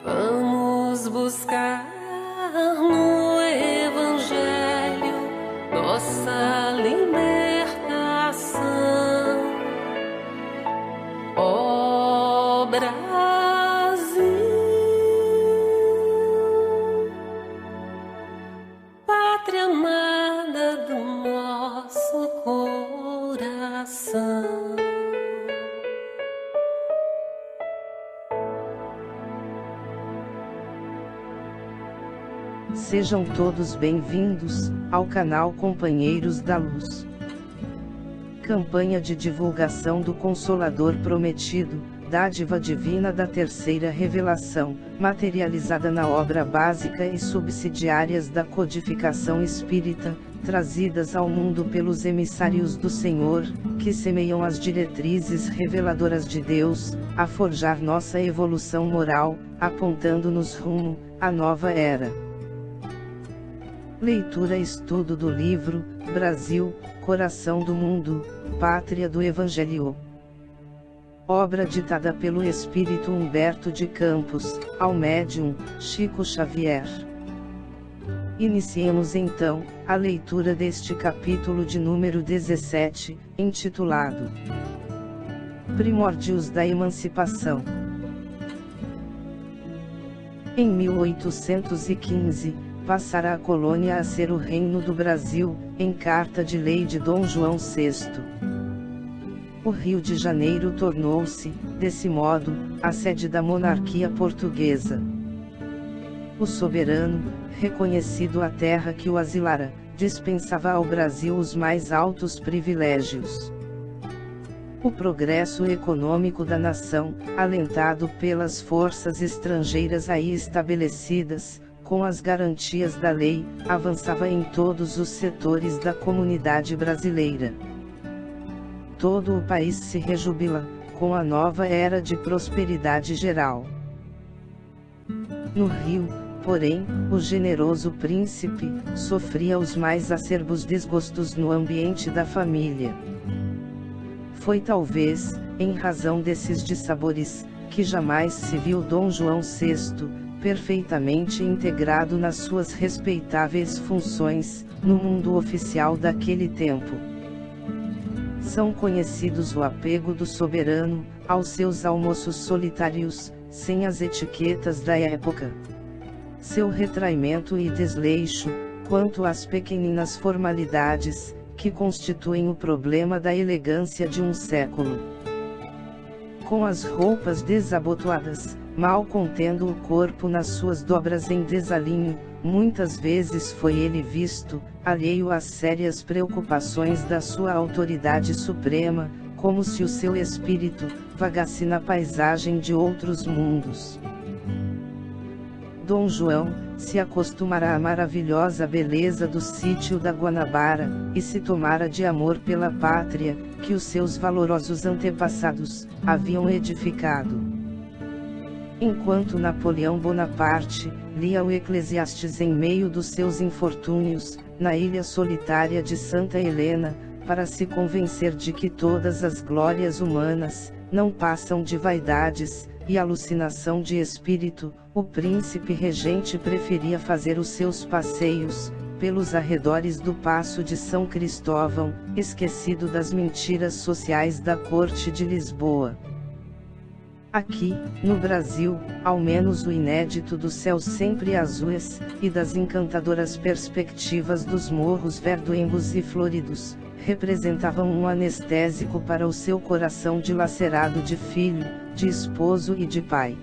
Vamos buscar no Evangelho nossa libertação. Ó Brasil, pátria amada do nosso coração. Sejam todos bem-vindos ao canal Companheiros da Luz. Campanha de divulgação do Consolador Prometido, dádiva divina da terceira revelação, materializada na obra básica e subsidiárias da codificação espírita, trazidas ao mundo pelos emissários do Senhor, que semeiam as diretrizes reveladoras de Deus, a forjar nossa evolução moral, apontando-nos rumo à nova era. Leitura e estudo do livro, Brasil, Coração do Mundo, Pátria do Evangelho. Obra ditada pelo Espírito Humberto de Campos, ao médium, Chico Xavier. Iniciemos então, a leitura deste capítulo de número 17, intitulado Primórdios da Emancipação. Em 1815, passará a colônia a ser o Reino do Brasil, em carta de lei de Dom João VI. O Rio de Janeiro tornou-se, desse modo, a sede da monarquia portuguesa. O soberano, reconhecido a terra que o asilara, dispensava ao Brasil os mais altos privilégios. O progresso econômico da nação, alentado pelas forças estrangeiras aí estabelecidas, com as garantias da lei, avançava em todos os setores da comunidade brasileira. Todo o país se rejubila, com a nova era de prosperidade geral. No Rio, porém, o generoso príncipe sofria os mais acerbos desgostos no ambiente da família. Foi talvez, em razão desses dissabores, que jamais se viu Dom João VI, perfeitamente integrado nas suas respeitáveis funções, no mundo oficial daquele tempo. São conhecidos o apego do soberano, aos seus almoços solitários, sem as etiquetas da época. Seu retraimento e desleixo, quanto às pequeninas formalidades, que constituem o problema da elegância de um século. Com as roupas desabotoadas, mal contendo o corpo nas suas dobras em desalinho, muitas vezes foi ele visto, alheio às sérias preocupações da sua autoridade suprema, como se o seu espírito vagasse na paisagem de outros mundos. Dom João se acostumara à maravilhosa beleza do sítio da Guanabara, e se tomara de amor pela pátria, que os seus valorosos antepassados haviam edificado. Enquanto Napoleão Bonaparte lia o Eclesiastes em meio dos seus infortúnios, na ilha solitária de Santa Helena, para se convencer de que todas as glórias humanas não passam de vaidades e alucinação de espírito, o príncipe regente preferia fazer os seus passeios pelos arredores do Paço de São Cristóvão, esquecido das mentiras sociais da corte de Lisboa. Aqui, no Brasil, ao menos o inédito dos céus sempre azuis, e das encantadoras perspectivas dos morros verdoengos e floridos, representavam um anestésico para o seu coração dilacerado de filho, de esposo e de pai.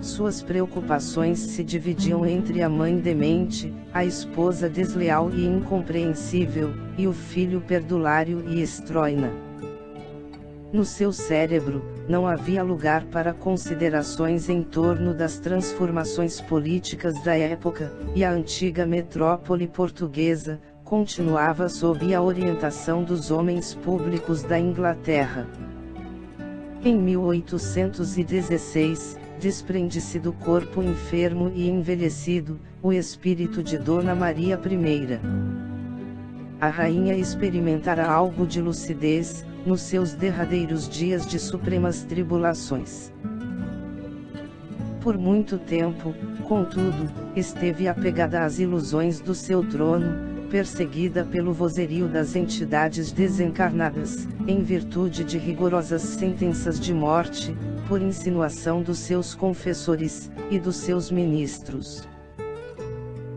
Suas preocupações se dividiam entre a mãe demente, a esposa desleal e incompreensível, e o filho perdulário e estróina. No seu cérebro, não havia lugar para considerações em torno das transformações políticas da época, e a antiga metrópole portuguesa continuava sob a orientação dos homens públicos da Inglaterra. Em 1816, desprende-se do corpo enfermo e envelhecido, o espírito de Dona Maria I. A rainha experimentara algo de lucidez, nos seus derradeiros dias de supremas tribulações. Por muito tempo, contudo, esteve apegada às ilusões do seu trono, perseguida pelo vozerio das entidades desencarnadas, em virtude de rigorosas sentenças de morte, por insinuação dos seus confessores, e dos seus ministros.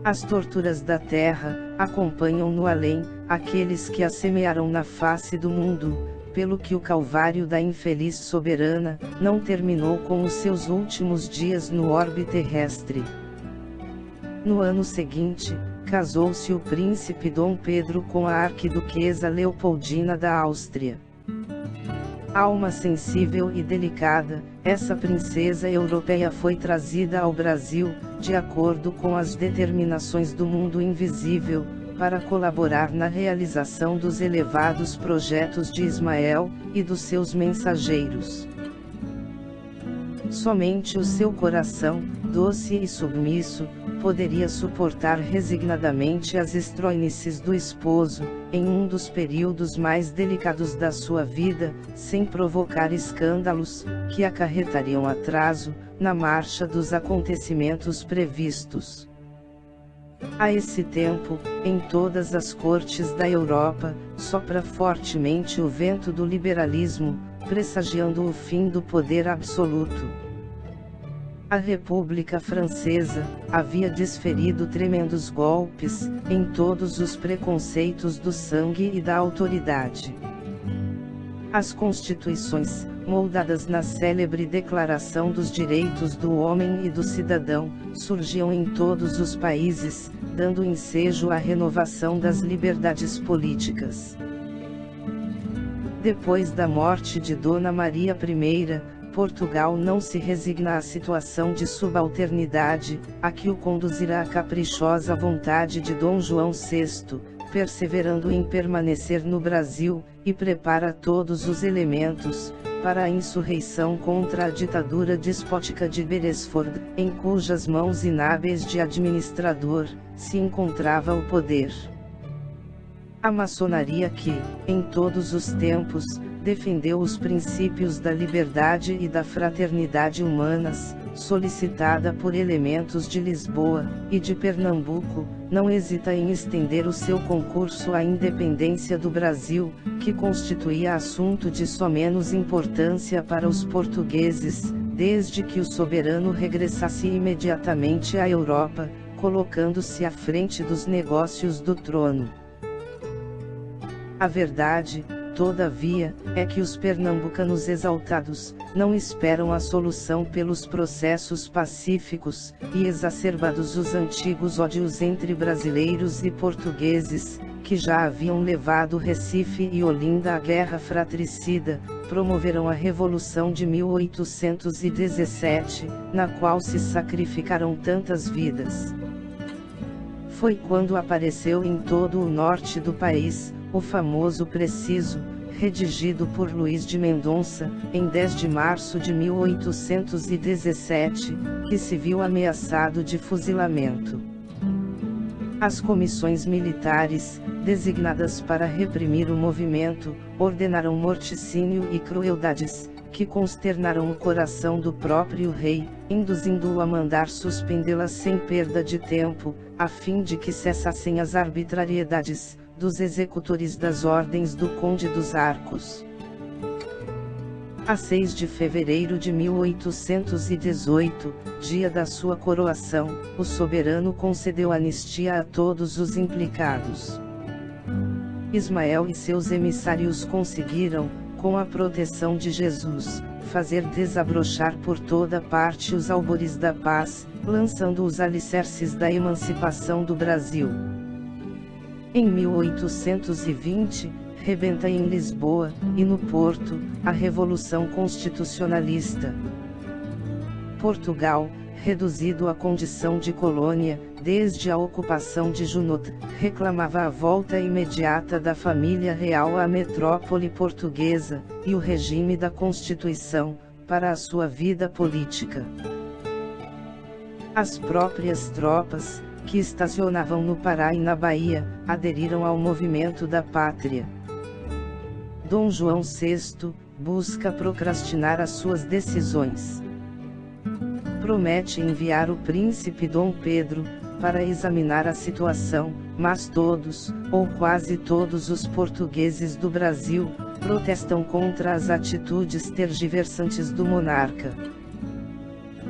As torturas da terra, acompanham no além, aqueles que a semearam na face do mundo, pelo que o calvário da infeliz soberana, não terminou com os seus últimos dias no orbe terrestre. No ano seguinte, casou-se o príncipe Dom Pedro com a arquiduquesa Leopoldina da Áustria. Alma sensível e delicada, essa princesa europeia foi trazida ao Brasil, de acordo com as determinações do mundo invisível, para colaborar na realização dos elevados projetos de Ismael, e dos seus mensageiros. Somente o seu coração, doce e submisso, poderia suportar resignadamente as estróinices do esposo, em um dos períodos mais delicados da sua vida, sem provocar escândalos, que acarretariam atraso, na marcha dos acontecimentos previstos. A esse tempo, em todas as cortes da Europa, sopra fortemente o vento do liberalismo, pressagiando o fim do poder absoluto. A República Francesa havia desferido tremendos golpes, em todos os preconceitos do sangue e da autoridade. As constituições, moldadas na célebre Declaração dos Direitos do Homem e do Cidadão, surgiam em todos os países, dando ensejo à renovação das liberdades políticas. Depois da morte de Dona Maria I, Portugal não se resigna à situação de subalternidade, a que o conduzirá a caprichosa vontade de Dom João VI, perseverando em permanecer no Brasil, e prepara todos os elementos, para a insurreição contra a ditadura despótica de Beresford, em cujas mãos inábeis de administrador, se encontrava o poder. A maçonaria que, em todos os tempos, defendeu os princípios da liberdade e da fraternidade humanas, solicitada por elementos de Lisboa, e de Pernambuco, não hesita em estender o seu concurso à independência do Brasil, que constituía assunto de só menos importância para os portugueses, desde que o soberano regressasse imediatamente à Europa, colocando-se à frente dos negócios do trono. A verdade, todavia, é que os pernambucanos exaltados, não esperam a solução pelos processos pacíficos, e exacerbados os antigos ódios entre brasileiros e portugueses, que já haviam levado Recife e Olinda à guerra fratricida, promoveram a Revolução de 1817, na qual se sacrificaram tantas vidas. Foi quando apareceu em todo o norte do país, o famoso Preciso, redigido por Luís de Mendonça, em 10 de março de 1817, que se viu ameaçado de fuzilamento. As comissões militares, designadas para reprimir o movimento, ordenaram morticínio e crueldades, que consternaram o coração do próprio rei, induzindo-o a mandar suspendê-las sem perda de tempo, a fim de que cessassem as arbitrariedades dos executores das ordens do Conde dos Arcos. A 6 de fevereiro de 1818, dia da sua coroação, o soberano concedeu anistia a todos os implicados. Ismael e seus emissários conseguiram, com a proteção de Jesus, fazer desabrochar por toda parte os albores da paz, lançando os alicerces da emancipação do Brasil. Em 1820, rebenta em Lisboa, e no Porto, a Revolução Constitucionalista. Portugal, reduzido à condição de colônia, desde a ocupação de Junot, reclamava a volta imediata da família real à metrópole portuguesa, e o regime da Constituição, para a sua vida política. As próprias tropas, que estacionavam no Pará e na Bahia, aderiram ao movimento da pátria. Dom João VI busca procrastinar as suas decisões. promete enviar o príncipe Dom Pedro, para examinar a situação, mas todos, ou quase todos os portugueses do Brasil, protestam contra as atitudes tergiversantes do monarca.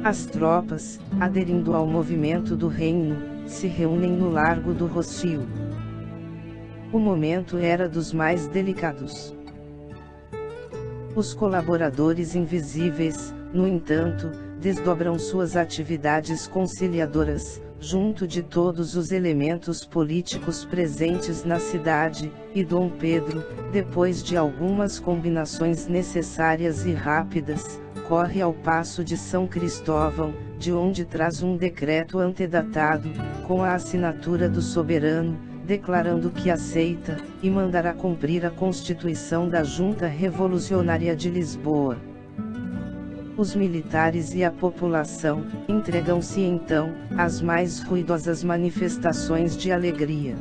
As tropas, aderindo ao movimento do reino, se reúnem no Largo do Rocio. O momento era dos mais delicados. Os colaboradores invisíveis, no entanto, desdobram suas atividades conciliadoras, junto de todos os elementos políticos presentes na cidade, e Dom Pedro, depois de algumas combinações necessárias e rápidas, corre ao Paço de São Cristóvão, de onde traz um decreto antedatado, com a assinatura do soberano, declarando que aceita, e mandará cumprir a Constituição da Junta Revolucionária de Lisboa. Os militares e a população entregam-se então às mais ruidosas manifestações de alegria.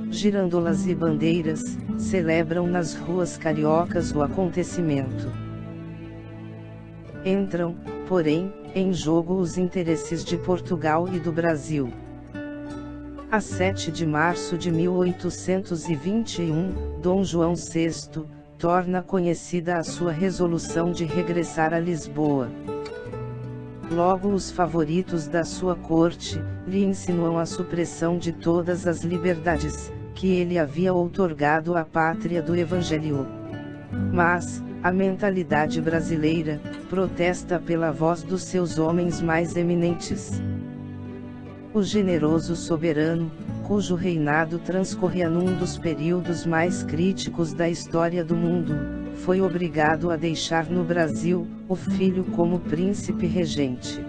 Girandolas e bandeiras celebram nas ruas cariocas o acontecimento. Entram, porém, em jogo os interesses de Portugal e do Brasil. A 7 de março de 1821, Dom João VI torna conhecida a sua resolução de regressar a Lisboa. Logo os favoritos da sua corte lhe insinuam a supressão de todas as liberdades que ele havia outorgado à pátria do Evangelho. Mas a mentalidade brasileira protesta pela voz dos seus homens mais eminentes. O generoso soberano, cujo reinado transcorria num dos períodos mais críticos da história do mundo, foi obrigado a deixar no Brasil o filho como príncipe regente.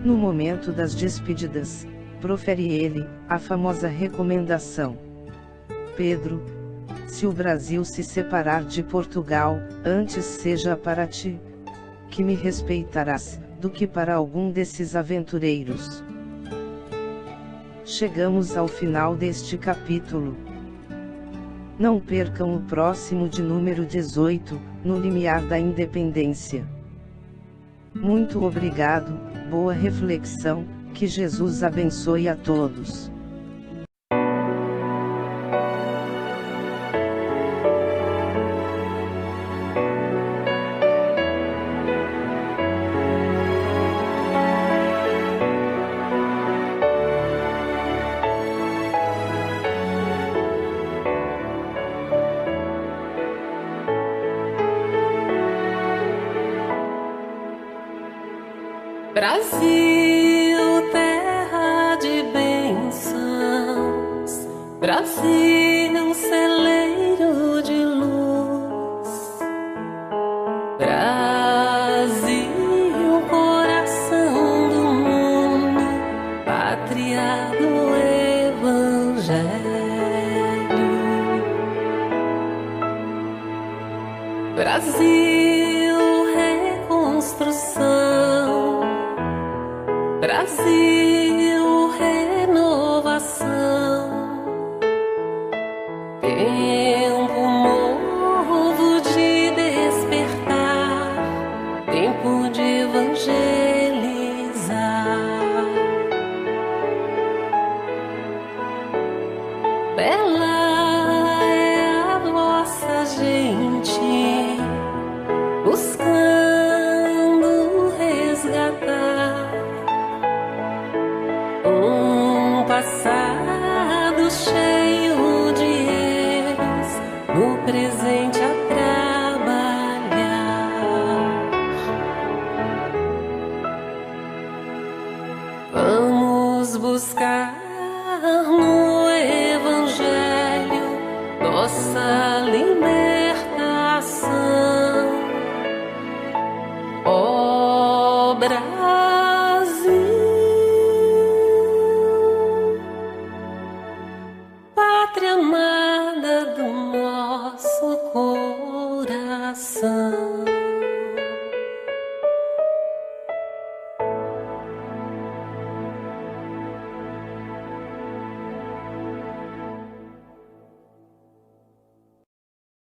No momento das despedidas, profere ele a famosa recomendação: Pedro, se o Brasil se separar de Portugal, antes seja para ti, que me respeitarás, do que para algum desses aventureiros. Chegamos ao final deste capítulo. Não percam o próximo de número 18, no limiar da independência. Muito obrigado, boa reflexão, que Jesus abençoe a todos. Brasil, terra de bênçãos, Brasil, celeiro de luz, Brasil, coração do mundo, pátria do Evangelho, Brasil, reconstrução, Brasil, renovação, tempo novo de despertar, tempo de evangelizar. Bela é a vossa gente, buscando resgatar um passado cheio de erros, no presente a trabalhar. Vamos buscar